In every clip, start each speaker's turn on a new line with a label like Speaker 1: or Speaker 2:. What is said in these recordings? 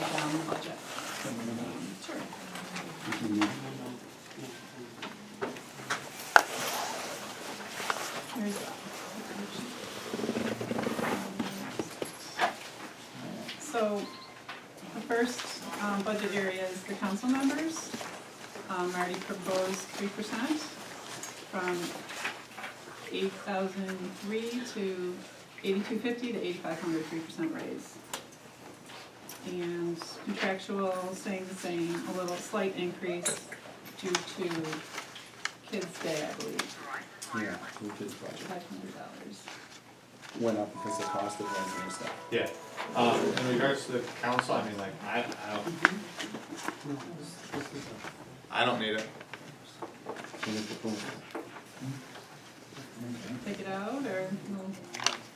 Speaker 1: read down the budget. Sure. Here's so the first budget area is the council members. Already proposed 3% from 8,003 to 8,250 to 8,500, 3% raise. And contractual staying the same, a little slight increase due to Kids Day, I believe,
Speaker 2: Yeah, the kids' budget
Speaker 1: $500.
Speaker 2: went up because the cost of rent and stuff.
Speaker 3: Yeah, in regards to the council, I mean, like, I don't need it.
Speaker 1: Take it out, or no?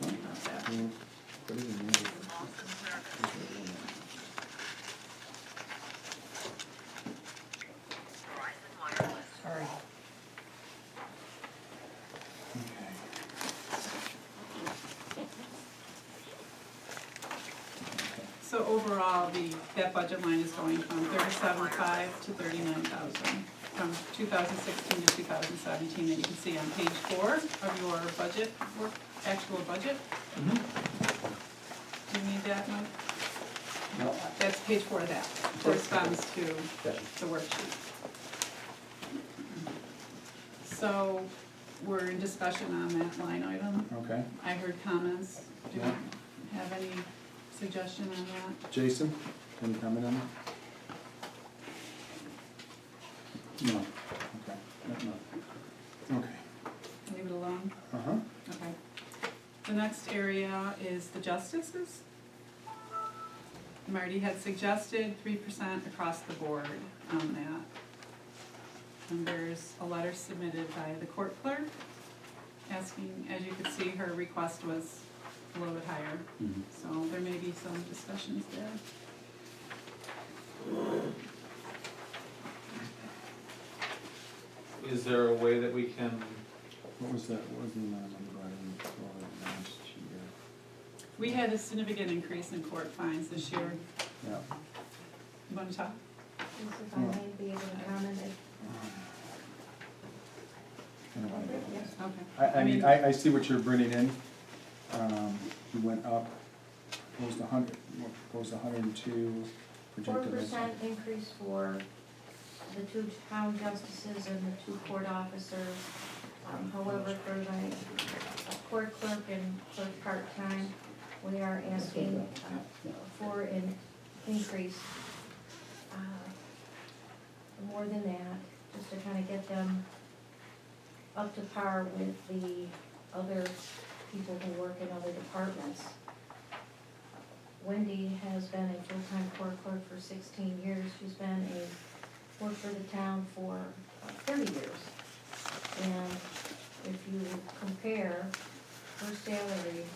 Speaker 1: Not that. Sorry. So overall, that budget line is going from 37,500 to 39,000, from 2016 to 2017, that you can see on page 4 of your budget, actual budget. Do you need that one?
Speaker 2: No.
Speaker 1: That's page 4 of that, corresponds to the worksheet. So we're in discussion on that line item.
Speaker 2: Okay,
Speaker 1: I heard comments. Do you
Speaker 2: Yeah.
Speaker 1: have any suggestion on that?
Speaker 2: Jason, any comment on that? No, okay, no, okay.
Speaker 1: Leave it alone?
Speaker 2: Uh-huh.
Speaker 1: Okay. The next area is the justices. Marty had suggested 3% across the board on that. And there's a letter submitted by the court clerk asking, as you could see, her request was a little bit higher.
Speaker 2: Mhm.
Speaker 1: So there may be some discussions there.
Speaker 3: Is there a way that we can,
Speaker 2: What was that, what was the amount of money for last year?
Speaker 1: We had a significant increase in court fines this year.
Speaker 2: Yeah.
Speaker 1: You want to talk?
Speaker 4: If I may be able to comment,
Speaker 1: Okay.
Speaker 2: I mean, I see what you're bringing in. We went up, proposed 100, proposed 102, projected as.
Speaker 4: 4% increase for the 2 town justices and the 2 court officers. However, for the court clerk and clerk part-time, we are asking for an increase more than that, just to kind of get them up to par with the other people who work in other departments. Wendy has been a full-time court clerk for 16 years. She's been worked for the town for 30 years. And if you compare her salary,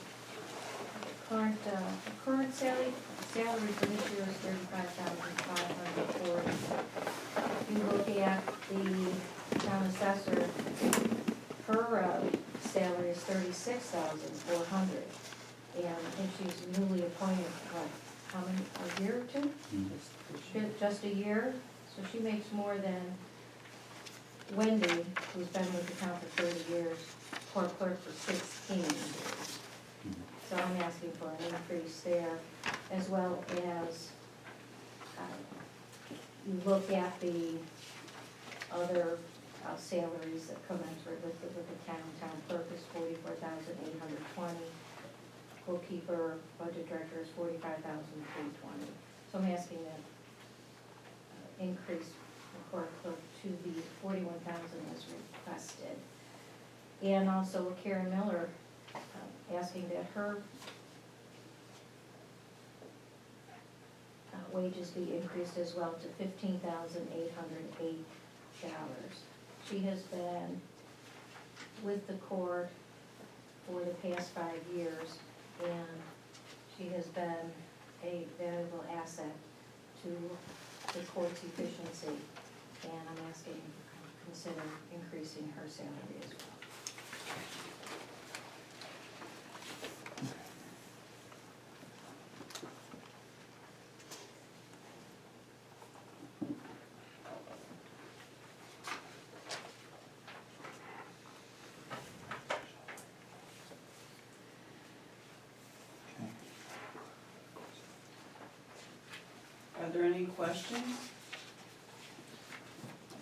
Speaker 4: current salary for this year is $35,540. If you look at the town assessor, her salary is $36,400. And I think she's newly appointed, how many, a year or 2? Just a year, so she makes more than Wendy, who's been with the town for 30 years, court clerk for 16 years. So I'm asking for an increase there, as well as you look at the other salaries that come in for with the town. Town clerk is $44,820. Bookkeeper, budget director is $45,320. So I'm asking that increase the court clerk to the $41,000 as requested. And also Karen Miller, asking that her wages be increased as well to $15,808. She has been with the court for the past 5 years, and she has been a valuable asset to the court's efficiency, and I'm asking you to consider increasing her salary as well.
Speaker 1: Are there any questions?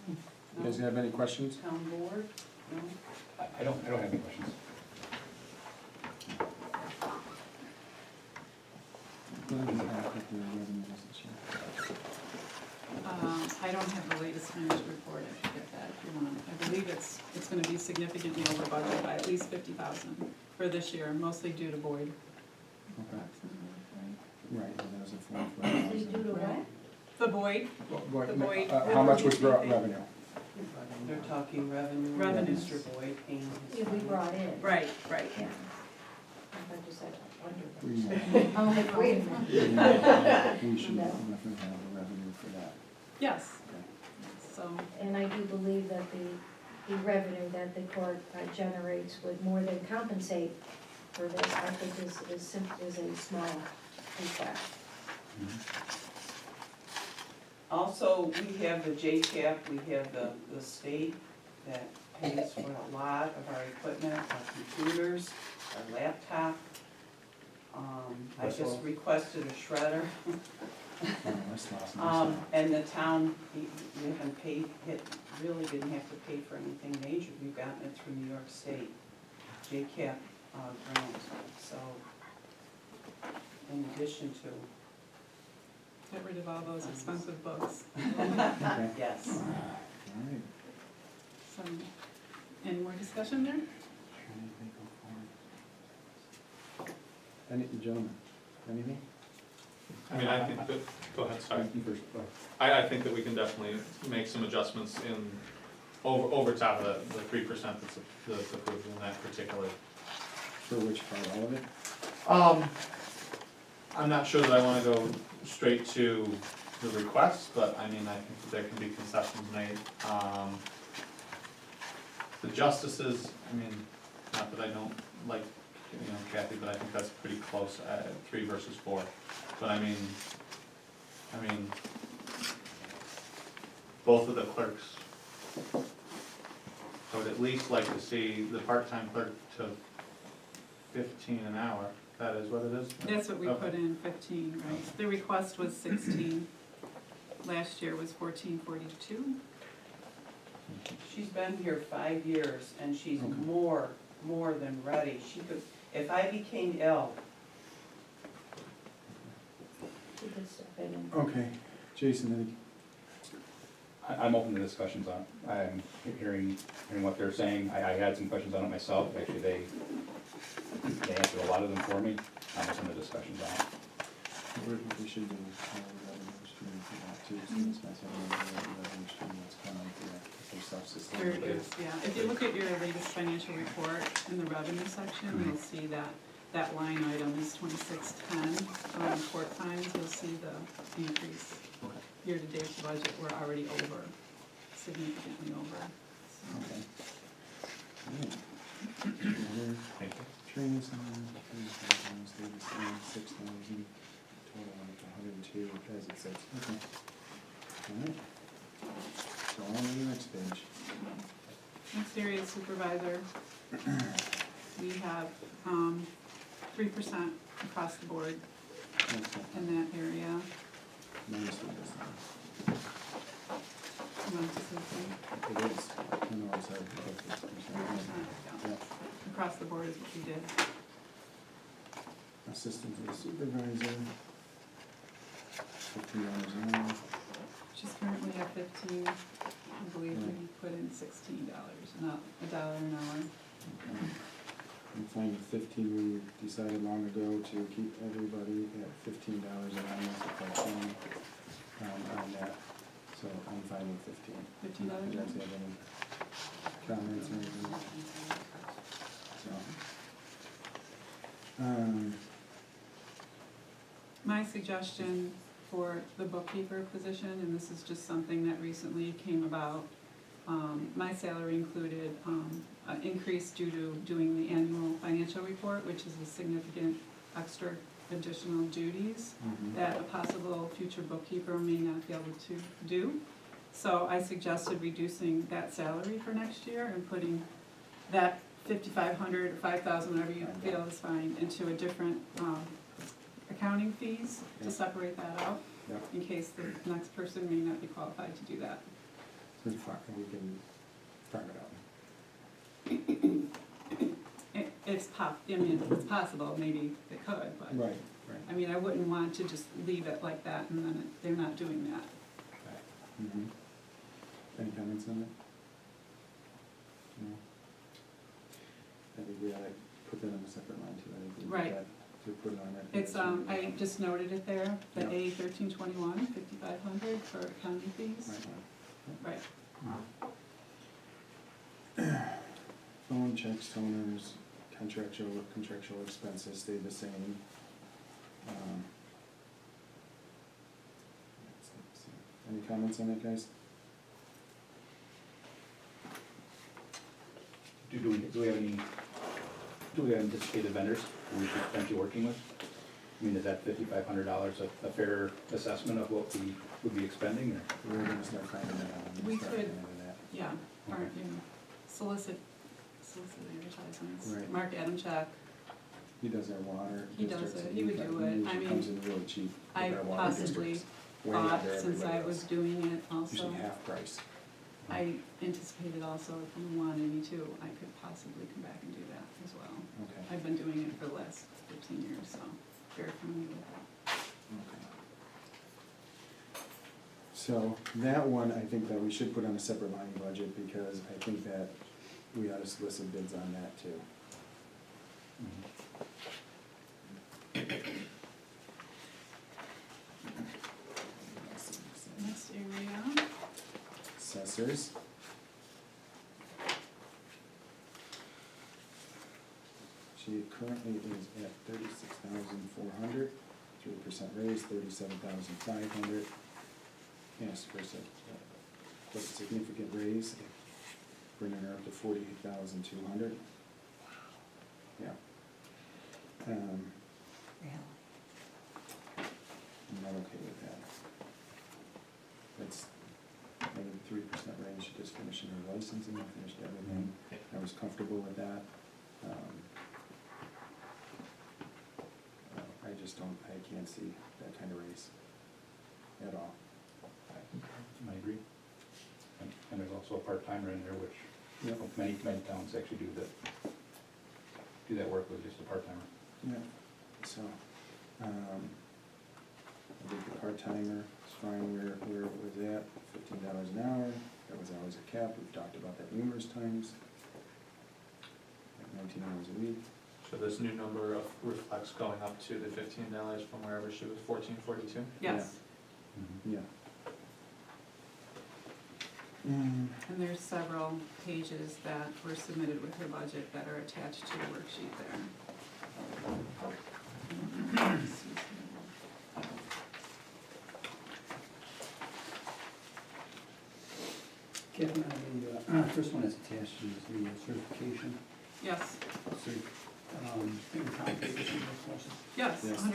Speaker 2: You guys have any questions?
Speaker 1: Town board? No?
Speaker 5: I don't have any questions.
Speaker 1: I don't have the latest financial report, I should get that if you want. I believe it's gonna be significantly over budget by at least 50,000 for this year, mostly due to Boyd.
Speaker 2: Okay,
Speaker 1: Right.
Speaker 2: right, and that was a form for.
Speaker 4: They do to what?
Speaker 1: The Boyd,
Speaker 2: Boyd,
Speaker 1: The Boyd
Speaker 2: how much was
Speaker 1: River
Speaker 2: revenue?
Speaker 6: They're talking revenue.
Speaker 1: Revenue.
Speaker 6: Mr. Boyd paying his.
Speaker 4: Yeah, we brought in.
Speaker 1: right.
Speaker 4: Yeah. I thought you said under.
Speaker 2: We
Speaker 4: I'm like, wait a minute.
Speaker 2: we should
Speaker 4: No.
Speaker 2: definitely have the revenue for that.
Speaker 1: Yes,
Speaker 2: Okay.
Speaker 1: so,
Speaker 4: And I do believe that the revenue that the court generates would more than compensate for this, I think is a small impact.
Speaker 6: Also, we have the JCAP, we have the state that pays for a lot of our equipment, our computers, our laptop. I
Speaker 2: That's
Speaker 6: just
Speaker 2: all.
Speaker 6: requested a shredder.
Speaker 2: Oh, that's awesome.
Speaker 6: And the town, we haven't paid, really didn't have to pay for anything major, we've gotten it through New York State, JCAP grant, so, in addition to,
Speaker 1: get rid of all those expensive books.
Speaker 2: Okay.
Speaker 6: yes.
Speaker 2: All right.
Speaker 1: So, any more discussion there?
Speaker 2: Any, gentlemen, anything?
Speaker 3: I mean, I think that, go ahead, sorry.
Speaker 5: You first.
Speaker 3: I think that we can definitely make some adjustments in, over top of the 3% that's approved in that particular.
Speaker 2: For which part, all of it?
Speaker 3: I'm not sure that I wanna go straight to the request, but I mean, I think that there can be concessions made. The justices, I mean, not that I don't like, Kathy, but I think that's pretty close at 3 versus 4. But I mean, both of the clerks, I would at least like to see the part-time clerk to 15 an hour. That is what it is?
Speaker 1: That's what we
Speaker 3: Okay.
Speaker 1: put in, 15, right? The request was 16. Last year was 1442.
Speaker 6: She's been here 5 years, and she's
Speaker 2: Okay.
Speaker 6: more than ready. She could, if I became ill,
Speaker 4: She could step in and.
Speaker 2: Okay, Jason,
Speaker 5: I'm open to discussions on it. I'm hearing what they're saying. I had some questions on it myself. Actually, they answered a lot of them for me. I'm open to discussions on it.
Speaker 2: we should do revenue stream for that too, so it's nice having a revenue stream that's coming for
Speaker 1: There it
Speaker 2: self-sustaining.
Speaker 1: is, yeah. If you look at your latest financial report in the revenue section, you'll see that that line item is 2610. Court fines, you'll see the increase.
Speaker 2: Okay.
Speaker 1: Year-to-date budget, we're already over, significantly over. So,
Speaker 2: Okay. Alright.
Speaker 3: Thank you.
Speaker 2: Training center, 6,000, total like 102, as it says, okay. Alright. So on to the next page.
Speaker 1: Next area is supervisor. We have 3% across the board
Speaker 2: Okay.
Speaker 1: in that area.
Speaker 2: Minus the business.
Speaker 1: You want to say something?
Speaker 2: It is, I know, it's like 50%.
Speaker 1: 3%, yeah.
Speaker 2: Yeah.
Speaker 1: Across the board is what we did.
Speaker 2: Assistant to the supervisor, $50 an hour.
Speaker 1: She's currently at 15. I believe we put in $16, not $1 an hour.
Speaker 2: Okay. I'm fine with 15, we decided long ago to keep everybody at $15 an hour, if I can, on that, so I'm fine with 15.
Speaker 1: $15
Speaker 2: You
Speaker 1: an
Speaker 2: guys
Speaker 1: hour?
Speaker 2: have any comments or anything? So.
Speaker 1: My suggestion for the bookkeeper position, and this is just something that recently came about, my salary included an increase due to doing the annual financial report, which is a significant extra additional duties that a possible future bookkeeper may not be able to do. So I suggested reducing that salary for next year and putting that 5,500 or 5,000, whatever you feel is fine, into a different accounting fees,
Speaker 2: Yeah.
Speaker 1: to separate that out,
Speaker 2: Yep.
Speaker 1: in case the next person may not be qualified to do that.
Speaker 2: We can farm it out.
Speaker 1: It's it's possible, maybe they could, but,
Speaker 2: Right,
Speaker 1: I mean, I wouldn't want to just leave it like that and then they're not doing that.
Speaker 2: Mm-hmm. Any comments on it? No? I think we ought to put that on a separate line too, I think we need
Speaker 1: Right.
Speaker 2: that to put it on that.
Speaker 1: It's, I just noted it there, the
Speaker 2: Yeah.
Speaker 1: A 1321, 5,500 for accounting fees.
Speaker 2: Right,
Speaker 1: Right,
Speaker 2: phone checks, toners, contractual expenses stay the same. Let's see. Any comments on that, guys?
Speaker 5: Do we have anticipated vendors who we should potentially working with? I mean, is that $5,500 a fair assessment of what we would be expending, or?
Speaker 2: We're gonna start finding that out.
Speaker 1: We
Speaker 2: Start
Speaker 1: could-
Speaker 2: looking into that.
Speaker 1: yeah, or,
Speaker 5: Okay.
Speaker 1: solicit advertisements.
Speaker 2: Right.
Speaker 1: Mark Adamchak,
Speaker 2: He does our water.
Speaker 1: He does
Speaker 2: districts,
Speaker 1: it.
Speaker 2: and
Speaker 1: He would do it.
Speaker 2: usually
Speaker 1: I mean,
Speaker 2: comes in really cheap with
Speaker 1: I
Speaker 2: our water
Speaker 1: possibly
Speaker 2: districts. Way
Speaker 1: thought,
Speaker 2: under
Speaker 1: since I
Speaker 2: everybody
Speaker 1: was
Speaker 2: else.
Speaker 1: doing it also,
Speaker 2: Usually half price.
Speaker 1: I anticipated also if you wanted me to, I could possibly come back and do that as well.
Speaker 2: Okay,
Speaker 1: I've been doing it for the last 15 years, so very familiar with that.
Speaker 2: okay. So that one, I think that we should put on a separate line budget because I think that we ought to solicit bids on that too.
Speaker 1: Next area,
Speaker 2: Assessors. She currently is at 36,400, 3% raise, 37,500. Yes, for quite a significant raise, bringing her up to 48,200. Yeah. I'm not okay with that. That's maybe 3% range, she just finishing her licensing, finished everything. I was comfortable with that. I just don't, I can't see that kind of raise at all.
Speaker 5: I agree. And there's also a part-timer in there, which
Speaker 2: Yep.
Speaker 5: many towns actually do that work with just a part-timer.
Speaker 2: Yeah, so, I think the part-timer is fine where it was at, $15 an hour, that was always a cap, we've talked about that numerous times. At 19 hours a week.
Speaker 3: So this new number reflects going up to the $15 from wherever she was, 1442?
Speaker 1: yes,
Speaker 2: Yeah. Mm,
Speaker 1: and there's several pages that were submitted with her budget that are attached to the worksheet there.
Speaker 7: Kevin, the first one that's attached is the certification.
Speaker 1: Yes,
Speaker 7: Compensation resources.
Speaker 1: yes,
Speaker 2: yes,
Speaker 1: 100%.
Speaker 2: 100%.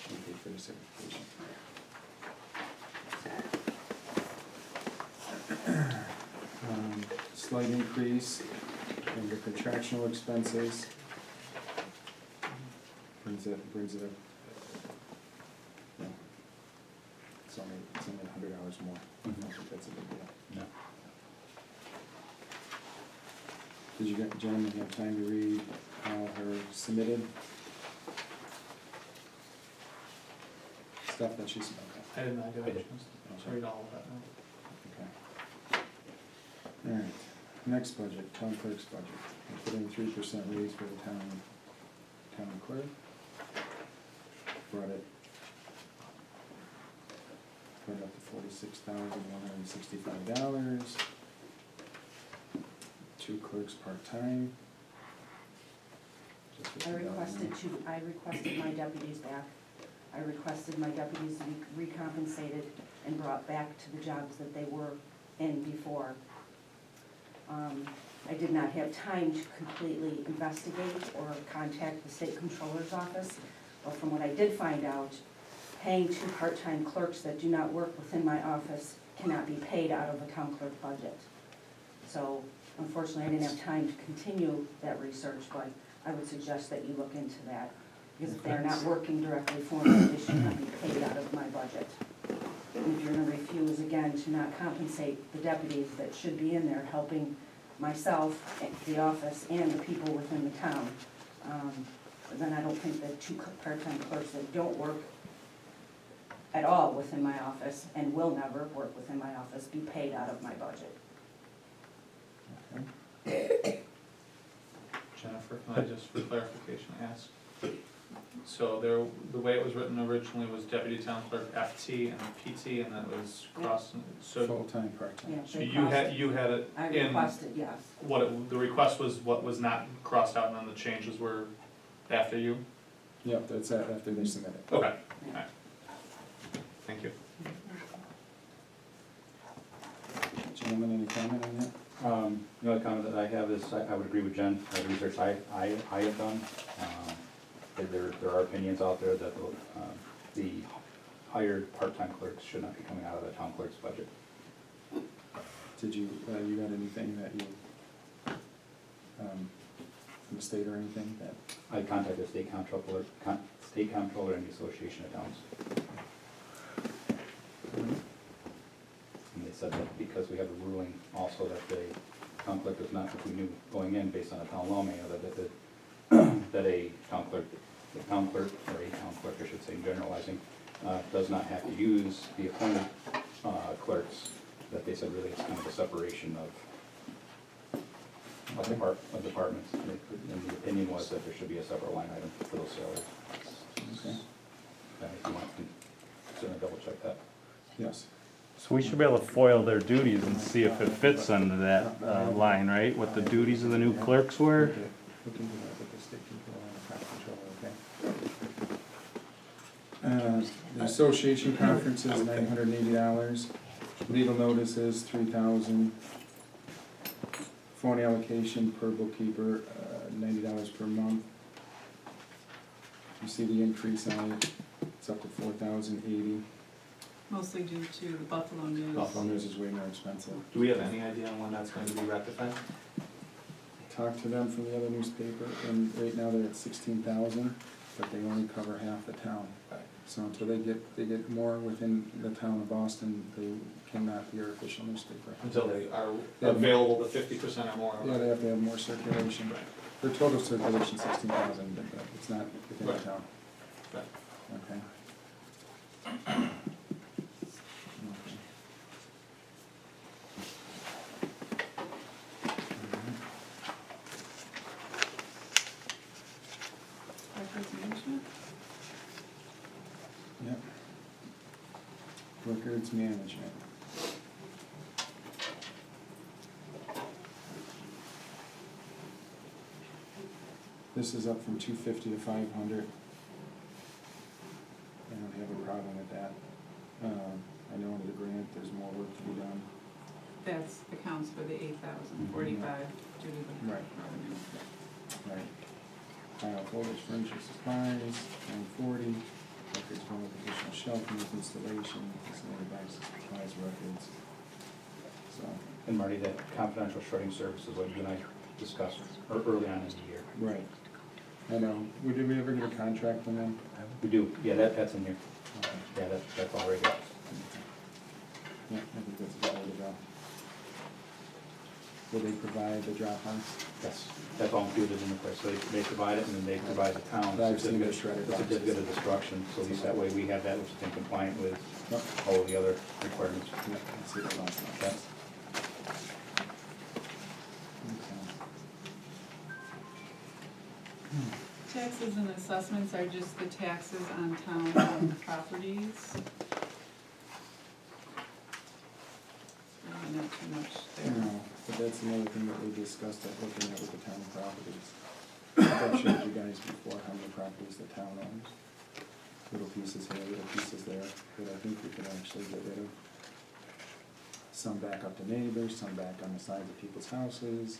Speaker 2: Okay, for the certification. Slight increase in the contractual expenses. Brings it up. Yeah. It's only $100 more. I don't think that's a big deal.
Speaker 5: No.
Speaker 2: Did you gentlemen have time to read all her submitted stuff that she's, okay.
Speaker 3: I did not get a
Speaker 5: I did.
Speaker 3: chance to read all of that, no.
Speaker 2: Okay. All right, next budget, town clerk's budget. We put in 3% raise for the town clerk. Brought it up to $46,165. 2 clerks part-time. Just
Speaker 8: I
Speaker 2: $50
Speaker 8: requested my deputies back. I requested my deputies to be recompensated and brought back to the jobs that they were in before. I did not have time to completely investigate or contact the state controller's office, but from what I did find out, paying 2 part-time clerks that do not work within my office cannot be paid out of the town clerk budget. So unfortunately, I didn't have time to continue that research, but I would suggest that you look into that. Because if they're not working directly for me, they should not be paid out of my budget. And if you're gonna refuse again to not compensate the deputies that should be in there helping myself, the office, and the people within the town, then I don't think the two part-time clerks that don't work at all within my office and will never work within my office be paid out of my budget.
Speaker 2: Okay.
Speaker 3: Jennifer, can I just, for clarification, ask? So there, the way it was written originally was deputy town clerk FT and PT, and that was crossed, so,
Speaker 2: Full-time, part-time.
Speaker 8: Yeah,
Speaker 3: so
Speaker 8: they
Speaker 3: you had it
Speaker 8: I
Speaker 3: in,
Speaker 8: requested, yes.
Speaker 3: the request was what was not crossed out, and then the changes were after you?
Speaker 2: Yep, that's after they submit it.
Speaker 3: Okay,
Speaker 8: Yeah.
Speaker 3: alright. Thank you.
Speaker 2: Gentlemen, any comment on that?
Speaker 5: The only comment that I have is, I would agree with Jen, the research I have done. There are opinions out there that the hired part-time clerks should not be coming out of the town clerk's budget.
Speaker 2: Did you, you got anything that you, from the state or anything that?
Speaker 5: I contacted state comptroller and the Association of Towns. And they said that because we have a ruling also that the town clerk does not, if we knew going in based on a town law manual, that a town clerk, or a town clerk, I should say, generalizing, does not have to use the appointed clerks, that they said really it's kind of a separation of departments. And the opinion was that there should be a separate line item for those salaries.
Speaker 2: Okay.
Speaker 5: If you want, you can certainly double check that.
Speaker 2: Yes.
Speaker 9: So we should be able to foil their duties and see if it fits under that line, right? What the duties of the new clerks were?
Speaker 2: Okay. Look into that with the state people and the cost control, okay? The association conference is $980. Legal notices, $3,000. Phone allocation per bookkeeper, $90 per month. You see the increase on it, it's up to $4,080.
Speaker 1: Mostly due to the Buffalo News.
Speaker 2: Buffalo News is way more expensive.
Speaker 3: Do we have any idea on when that's going to be rectified?
Speaker 2: Talked to them from the other newspaper, and right now they're at 16,000, but they only cover half the town. So until they get more within the town of Boston, they cannot be our official newspaper.
Speaker 3: Until they are
Speaker 2: Yeah.
Speaker 3: available to 50% or more?
Speaker 2: Yeah, they have to have more circulation.
Speaker 3: Right.
Speaker 2: Their total circulation 16,000, but it's not within the
Speaker 3: Right.
Speaker 2: town.
Speaker 3: Right.
Speaker 2: Okay. Okay.
Speaker 1: Records management?
Speaker 2: Yep. Records management. This is up from 250 to 500. I don't have a problem with that. I know under the grant, there's more work to be done.
Speaker 1: That's accounts for the 8,045 due to the
Speaker 2: Right.
Speaker 1: revenue.
Speaker 2: Right. File folders, furniture, supplies, 940. Records, home, additional shelving with installation, miscellaneous boxes, supplies, records. So,
Speaker 5: And Marty, that confidential shredding service is what you and I discussed early on in the year.
Speaker 2: right. I know. Did we ever get a contract from them?
Speaker 5: We do, yeah, that's in here.
Speaker 2: Okay.
Speaker 5: Yeah, that's already.
Speaker 2: Yeah, I think that's a good way to go. Will they provide the drop-offs?
Speaker 5: That's all included in the price, so they provide it, and then they provide the town
Speaker 2: I've seen the
Speaker 5: certificate
Speaker 2: shredder boxes.
Speaker 5: certificate of destruction, so at least that way we have that, which is in compliant with
Speaker 2: Yep.
Speaker 5: all of the other requirements.
Speaker 2: Yeah, I see the last one.
Speaker 5: Okay.
Speaker 1: Taxes and assessments are just the taxes on town properties. Really not too much there.
Speaker 2: No, but that's another thing that we discussed at looking at with the town properties. I've showed you guys before how many properties the town owns. Little pieces here, little pieces there, that I think we could actually get rid of. Some back up to neighbors, some back on the sides of people's houses.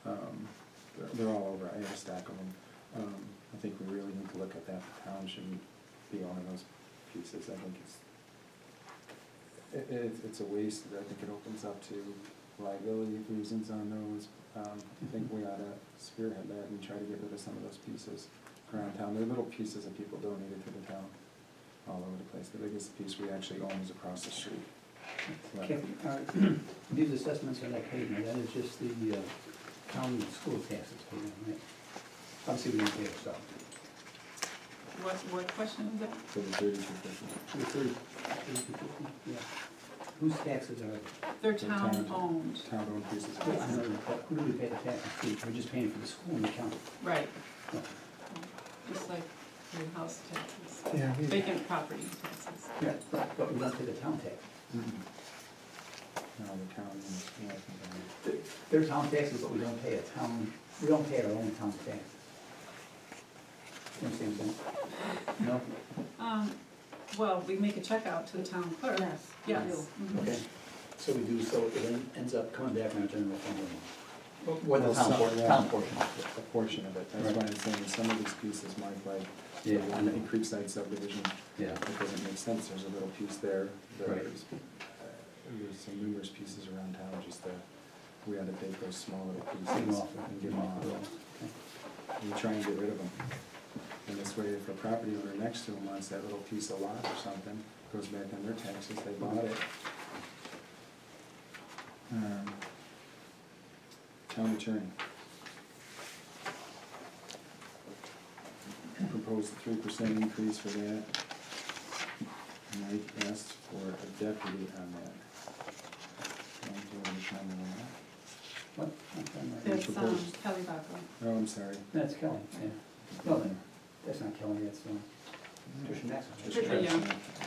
Speaker 2: They're all over, I have a stack of them. I think we really need to look at that, the town shouldn't be owning those pieces, I think it's a waste, I think it opens up to liability reasons on those. I think we ought to spearhead that and try to get rid of some of those pieces. around town. They're little pieces that people donated to the town all over the place. The biggest piece we actually own is across the street. So
Speaker 7: Kathy, these assessments are that paid, now that is just the county school taxes paid, right? Obviously, we don't pay ourselves.
Speaker 1: What question is that?
Speaker 2: For the 3250.
Speaker 7: The 30, yeah. Whose taxes are,
Speaker 1: They're
Speaker 2: The
Speaker 1: town-owned,
Speaker 2: Town-owned pieces.
Speaker 7: I know, but who do we pay the taxes to? We're just paying for the school and the county.
Speaker 1: right,
Speaker 7: No.
Speaker 1: just like your house taxes,
Speaker 2: Yeah.
Speaker 1: vacant property taxes.
Speaker 7: Yeah, but we don't pay the town tax.
Speaker 2: No, the county is, yeah, I think
Speaker 7: They're town taxes, but we don't pay we don't pay our own town tax. You understand what I'm saying? No?
Speaker 1: Well, we make a check out to the town clerk.
Speaker 4: Yes.
Speaker 1: Yes.
Speaker 4: we do.
Speaker 1: Mhm.
Speaker 7: Okay, so we do, so it ends up coming back in our general fund.
Speaker 2: Well,
Speaker 7: What the town
Speaker 2: some- yeah.
Speaker 7: town portion.
Speaker 2: a portion of it. That's
Speaker 7: Right.
Speaker 2: why I'm saying some of these pieces, Mike, like,
Speaker 7: Yeah, I know.
Speaker 2: in Creekside subdivision,
Speaker 7: Yeah.
Speaker 2: it doesn't make sense. There's a little piece there.
Speaker 7: Right.
Speaker 2: There's some numerous pieces around town, just we had to take those small little
Speaker 7: Take
Speaker 2: pieces
Speaker 7: them off
Speaker 2: and give them off. We try and get rid of them. And this way, if a property owner next to them wants that little piece of lot or something, goes back on their taxes, they bought it. Town attorney. Proposed a 3% increase for that. Mike asked for a deputy on that. Mike, do you want to comment on that?
Speaker 7: What? Okay,
Speaker 1: That's
Speaker 2: proposed.
Speaker 1: Kelly Bacco.
Speaker 2: Oh, I'm sorry.
Speaker 7: That's Kelly, yeah. No, that's not Kelly, that's Tricia Maxwell.
Speaker 1: Tricia, yeah.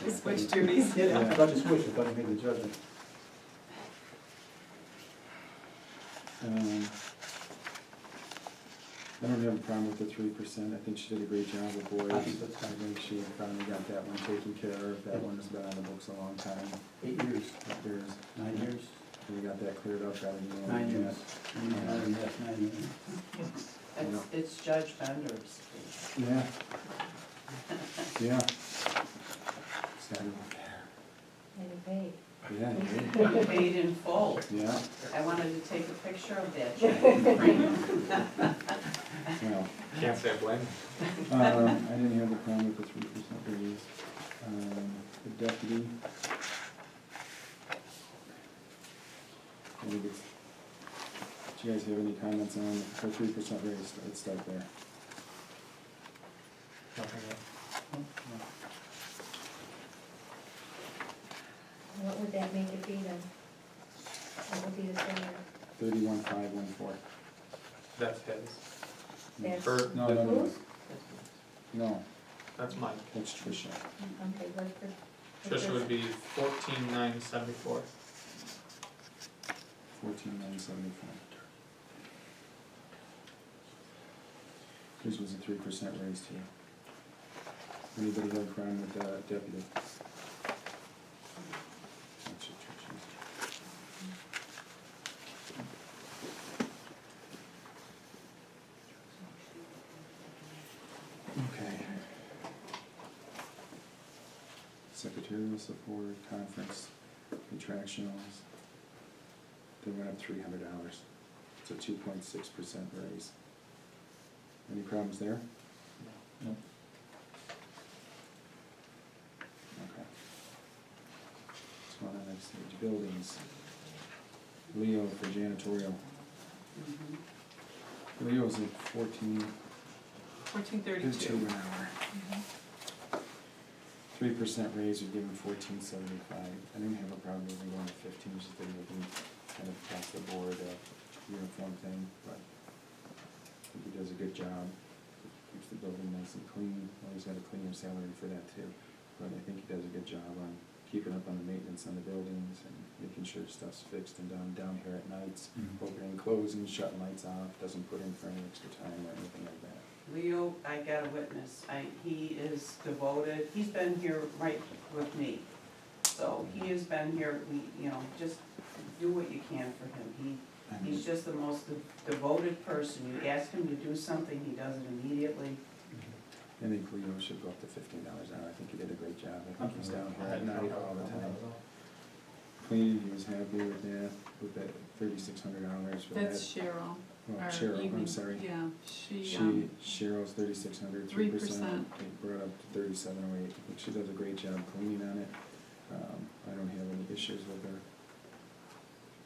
Speaker 1: We switch duties.
Speaker 7: Yeah, I thought you switched, I thought you made the judgment.
Speaker 2: I don't have a problem with the 3%. I think she did a great job with boys.
Speaker 7: I think that's
Speaker 2: I think she finally got that one taken care of. That one has been on the books a long time.
Speaker 7: 8 years,
Speaker 2: There's,
Speaker 7: 9 years,
Speaker 2: we got that cleared up, got it.
Speaker 7: 9 years. 9 years.
Speaker 6: It's Judge Bender's.
Speaker 2: Yeah. Yeah. Sad about that.
Speaker 4: And you paid.
Speaker 2: Yeah, you did.
Speaker 6: Paid in full.
Speaker 2: Yeah,
Speaker 6: I wanted to take a picture of that check and frame it.
Speaker 2: well,
Speaker 3: Can't say I blame.
Speaker 2: I didn't have a problem with the 3% raise. The deputy. I think it's, do you guys have any comments on the 3% raise? Let's start there.
Speaker 3: Nothing else.
Speaker 4: What would that make it be then? What would be the salary?
Speaker 2: 31,514.
Speaker 3: That's his.
Speaker 4: That's-
Speaker 3: Or-
Speaker 2: No, no, no,
Speaker 4: Whose?
Speaker 2: no,
Speaker 3: That's mine.
Speaker 2: that's Tricia.
Speaker 4: Okay, what for?
Speaker 3: Trisha would be 14,974.
Speaker 2: 14,974. His was a 3% raise too. Anybody have a problem with the deputy? That's it, Tricia's. Okay. Secretarial support, conference, contractuals. They went up $300. It's a 2.6% raise. Any problems there?
Speaker 7: No.
Speaker 2: Okay. What's going on next stage? Buildings. Leo for janitorial. Leo's at 14.
Speaker 1: 1432.
Speaker 2: an hour. 3% raise, you're giving 14.75. I didn't have a problem with going to 15, just didn't even kind of across the board, uniform thing, but I think he does a good job. Keeps the building nice and clean. Well, he's got a cleaner salary for that too. But I think he does a good job on keeping up on the maintenance on the buildings and making sure stuff's fixed and done down here at nights.
Speaker 5: Mhm.
Speaker 2: Opening, closing, shutting lights off, doesn't put in for any extra time or anything like that.
Speaker 6: Leo, I got a witness. He is devoted. He's been here right with me. So he has been here, just do what you can for him. He's just the most devoted person. You ask him to do something, he does it immediately.
Speaker 2: I think Leo should go up to $15 an hour. I think he did a great job. I think he's down here at night all the time. Clean, he was happy with that $3,600 for that.
Speaker 1: That's Cheryl.
Speaker 2: Oh,
Speaker 1: our
Speaker 2: Cheryl, I'm
Speaker 1: evening-
Speaker 2: sorry.
Speaker 1: Yeah, she,
Speaker 2: Cheryl's 3,600,
Speaker 1: 3%.
Speaker 2: 3%. They brought up to 3708. I think she does a great job cleaning on it. I don't have any issues with her.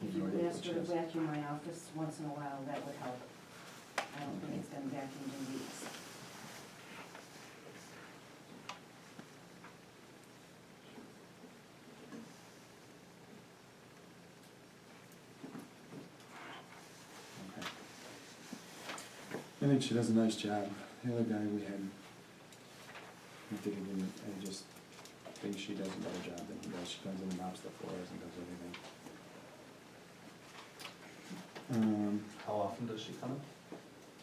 Speaker 8: If you could ask her to vacuum my office once in a while, that would help. I don't think it's been vacuumed in weeks.
Speaker 2: Okay. I think she does a nice job. The other guy we had, I just think she does a better job than he does. She comes in and mops the floors and does everything.
Speaker 3: How often does she come in?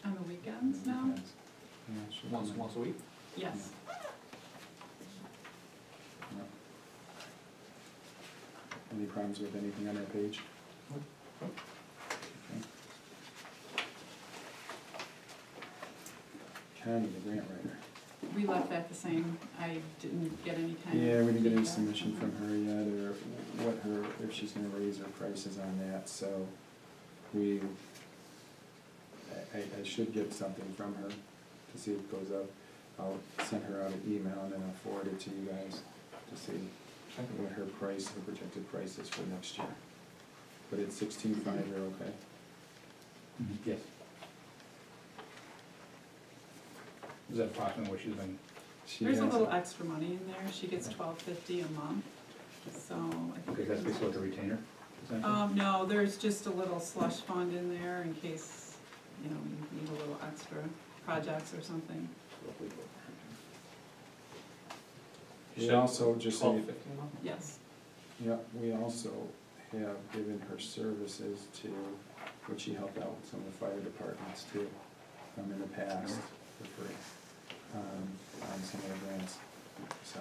Speaker 1: on the weekends now?
Speaker 2: Depends. Yeah, she'll come in.
Speaker 3: Once a week?
Speaker 1: Yes.
Speaker 2: Yeah. Any problems with anything on that page? Okay. Connie, the grant writer.
Speaker 1: We left that the same, I didn't get any kind of.
Speaker 2: Yeah, we didn't get any
Speaker 1: feedback
Speaker 2: submission from
Speaker 1: her.
Speaker 2: her yet, or what her, if she's gonna raise her prices on that, so we, I should get something from her to see if it goes up. I'll send her out an email and then I'll forward it to you guys to see what her price, her projected price is for next year. But it's 16.5, you're okay?
Speaker 5: Yes. Is that approximately what she's been,
Speaker 2: She
Speaker 1: There's a
Speaker 2: has-
Speaker 1: little extra money in there, she gets $12.50 a month, so I think.
Speaker 5: okay, that's basically like a retainer, essentially?
Speaker 1: No, there's just a little slush fund in there in case, you know, you need a little extra projects or something.
Speaker 2: We also, just so you,
Speaker 3: $12.50 a month?
Speaker 1: Yes,
Speaker 2: yeah, we also have given her services to, which she helped out with some of the fire departments too, in the past for free, on some of the grants, so.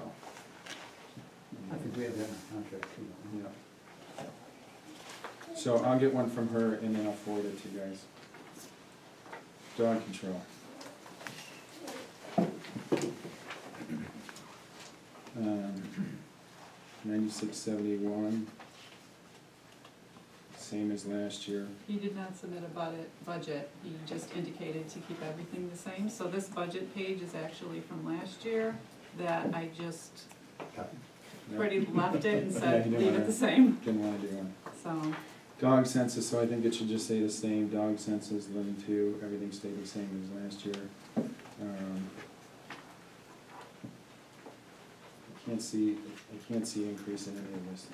Speaker 7: I think we have that in our contract too.
Speaker 2: Yeah. So I'll get one from her and then I'll forward it to you guys. Dog control. Um, 9671. Same as last year.
Speaker 1: he did not submit a budget, he just indicated to keep everything the same. So this budget page is actually from last year, that I just pretty left it and
Speaker 2: Yeah,
Speaker 1: said,
Speaker 2: you didn't
Speaker 1: leave it
Speaker 2: wanna-
Speaker 1: the same,
Speaker 2: Didn't wanna do one.
Speaker 1: so.
Speaker 2: Dog census, so I think it should just say the same, dog census, living two, everything stayed the same as last year. I can't see increase in any of this.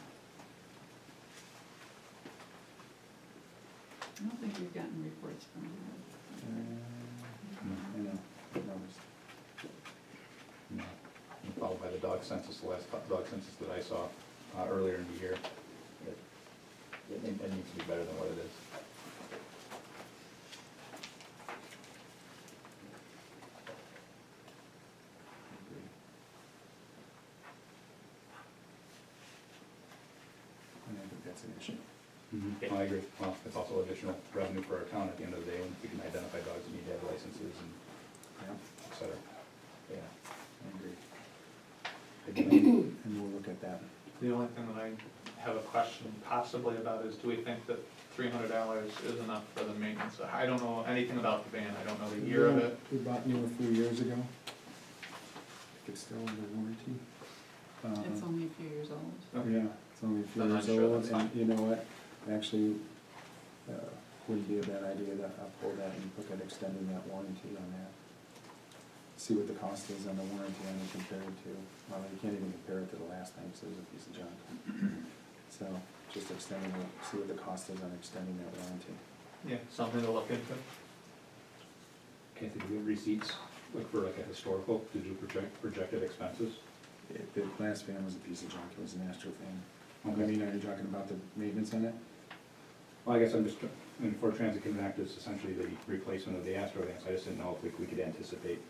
Speaker 1: I don't think we've gotten reports from him.
Speaker 2: I know, numbers.
Speaker 5: No. Followed by the dog census, the last dog census that I saw earlier in the year. It needs to be better than what it is.
Speaker 2: And I think that's an issue.
Speaker 5: Well, I agree. Well, it's also additional revenue for our town at the end of the day, when we can identify dogs that need to have licenses and
Speaker 2: Yeah,
Speaker 5: et cetera. Yeah.
Speaker 2: I agree. And we'll look at that.
Speaker 3: The only thing that I have a question possibly about is, do we think that $300 is enough for the maintenance? I don't know anything about the van, I don't know the year of it.
Speaker 2: We bought new a few years ago. I think it's still under warranty.
Speaker 1: It's only a few years old.
Speaker 2: Yeah, it's only a few
Speaker 3: Then I'm
Speaker 2: years
Speaker 3: sure
Speaker 2: old,
Speaker 3: that's
Speaker 2: and
Speaker 3: fine.
Speaker 2: you know what, actually, wouldn't be a bad idea to uphold that and look at extending that warranty on that. See what the cost is on the warranty on it compared to, well, you can't even compare it to the last time, because it was a piece of junk. So, just extending it, see what the cost is on extending that warranty.
Speaker 3: Yeah, something to look into.
Speaker 5: Kathy, do we have receipts, like for like a historical, did you projected expenses?
Speaker 2: The last fan was a piece of junk, it was an Astro fan. I
Speaker 5: Okay.
Speaker 2: mean, are you talking about the maintenance on it?
Speaker 5: Well, I guess I'm just, I mean, Ford Transit Connect is essentially the replacement of the Astro vans. I just didn't know if we could anticipate,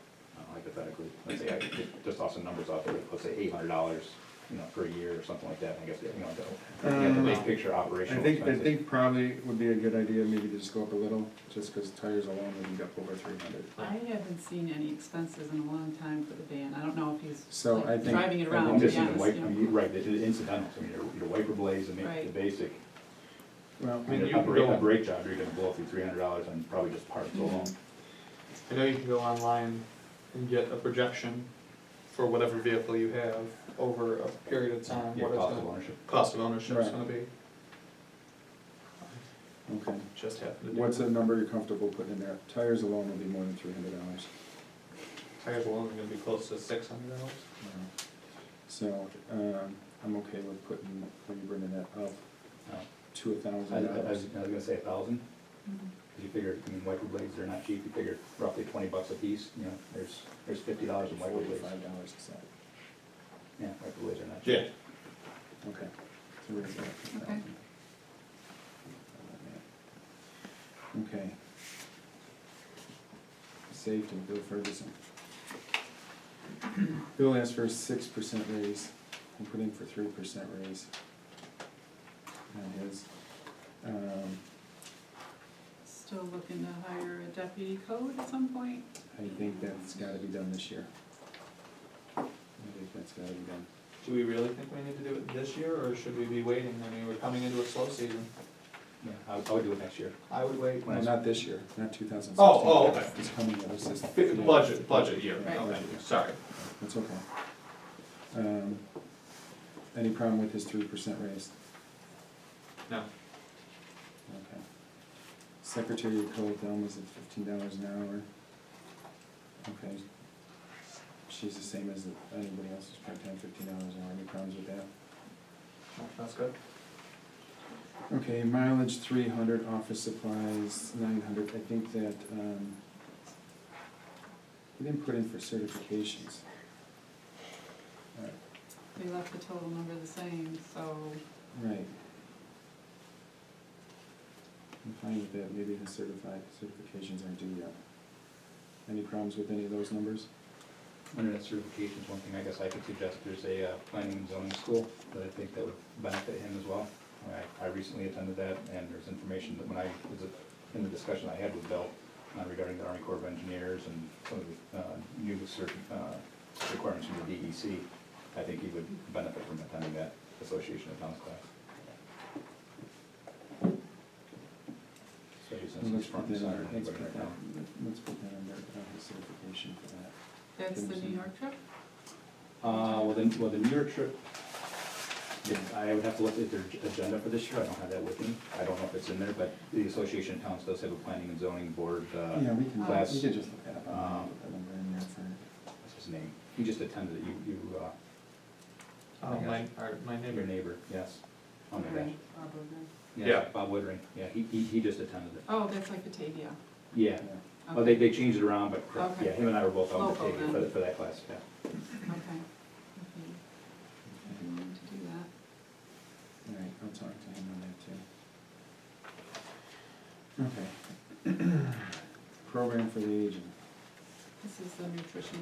Speaker 5: hypothetically, let's say, I just toss some numbers out there, let's say $800, per year or something like that. I guess, the big picture operational
Speaker 2: I
Speaker 5: expenses.
Speaker 2: think probably would be a good idea maybe to just go up a little, just because tires alone would be up over 300.
Speaker 1: I haven't seen any expenses in a long time for the van, I don't know if he's
Speaker 2: So I
Speaker 1: like
Speaker 2: think-
Speaker 1: driving it
Speaker 2: I
Speaker 1: around,
Speaker 2: think
Speaker 1: to
Speaker 5: Just
Speaker 1: be
Speaker 5: even
Speaker 1: honest,
Speaker 5: wipe,
Speaker 1: you know.
Speaker 5: right, the incidentals, I mean, your wiper blades, the
Speaker 1: Right.
Speaker 5: basic,
Speaker 2: Well,
Speaker 3: I mean, you
Speaker 5: A
Speaker 3: can
Speaker 5: brake,
Speaker 3: go-
Speaker 5: a brake job, you're gonna blow through $300 on probably just parts alone.
Speaker 3: I know you can go online and get a projection for whatever vehicle you have over a period of time,
Speaker 5: Yeah,
Speaker 3: what it's
Speaker 5: cost of
Speaker 3: gonna,
Speaker 5: ownership.
Speaker 3: cost of ownership is
Speaker 2: Right.
Speaker 3: gonna be.
Speaker 2: okay.
Speaker 3: Just happen to do.
Speaker 2: What's
Speaker 3: that.
Speaker 2: a number you're comfortable putting in there? Tires alone will be more than $300.
Speaker 3: Tires alone are gonna be close to $600.
Speaker 2: So, I'm okay with putting, maybe bringing that up
Speaker 5: No.
Speaker 2: to
Speaker 5: I was
Speaker 2: $1,000.
Speaker 5: gonna say 1,000,
Speaker 1: Mhm.
Speaker 5: because you figure, I mean, wiper blades, they're not cheap, you figure roughly $20 a piece, you know, there's $50 in wiper blades.
Speaker 2: $45 a set.
Speaker 5: Yeah, wiper blades are not cheap.
Speaker 3: Yeah.
Speaker 2: Okay. So raise that to
Speaker 1: Okay.
Speaker 2: 1,000. Okay. Safety, Bill Ferguson. Bill asked for a 6% raise, I'm putting for 3% raise. On his,
Speaker 1: Still looking to hire a deputy code at some point?
Speaker 2: I think that's gotta be done this year. I think that's gotta be done.
Speaker 3: Do we really think we need to do it this year, or should we be waiting? I mean, we're coming into a slow season.
Speaker 5: Yeah, I would do it next year.
Speaker 3: I would wait.
Speaker 2: Well, not this year, not 2016.
Speaker 3: Oh, okay.
Speaker 2: It's coming, it's just.
Speaker 3: Budget year,
Speaker 1: Right.
Speaker 3: okay, sorry.
Speaker 2: That's okay. Any problem with his 3% raise?
Speaker 3: No.
Speaker 2: Okay. Secretary of Code, Thelma's at $15 an hour. Okay. She's the same as anybody else's part-time, $15 an hour. Any problems with that?
Speaker 3: That's good.
Speaker 2: Okay, mileage 300, office supplies 900. I think that, we didn't put in for certifications.
Speaker 1: They left the total number the same, so
Speaker 2: Right. I'm fine with that, maybe the certifications aren't due yet. Any problems with any of those numbers?
Speaker 5: Under that certifications, one thing I guess I could suggest, there's a planning and zoning school that I think that would benefit him as well. I recently attended that, and there's information that when I was in the discussion I had with Bill regarding the Army Corps of Engineers and some of the new requirements from the DEC, I think he would benefit from attending that Association of Towns class. Especially since he's front and center in anybody right now.
Speaker 2: Let's put that under his certification for that.
Speaker 1: that's the New York trip?
Speaker 5: Well, the New York trip, I would have to look at their agenda for this year, I don't have that with me, I don't know if it's in there, but the Association of Towns does have a planning and zoning board,
Speaker 2: Yeah, we can,
Speaker 5: class.
Speaker 2: we could just look that up, I'll put that number in there for,
Speaker 5: What's his name? He just attended it,
Speaker 3: Oh, my
Speaker 5: your
Speaker 3: neighbor.
Speaker 5: neighbor, yes. Oh my gosh.
Speaker 4: Right, Barbara, right.
Speaker 3: Yeah.
Speaker 5: Bob Woodring, yeah, he just attended it.
Speaker 1: Oh, that's like Batavia.
Speaker 5: Yeah,
Speaker 2: yeah.
Speaker 5: well, they changed it around, but,
Speaker 1: Okay.
Speaker 5: yeah, him and I were both on the
Speaker 1: Local
Speaker 5: table
Speaker 1: then.
Speaker 5: for that class, yeah.
Speaker 1: Okay. If you want to do that.
Speaker 2: All right, I'll talk to him on that too. Okay. Program for the aging.
Speaker 1: This is the nutrition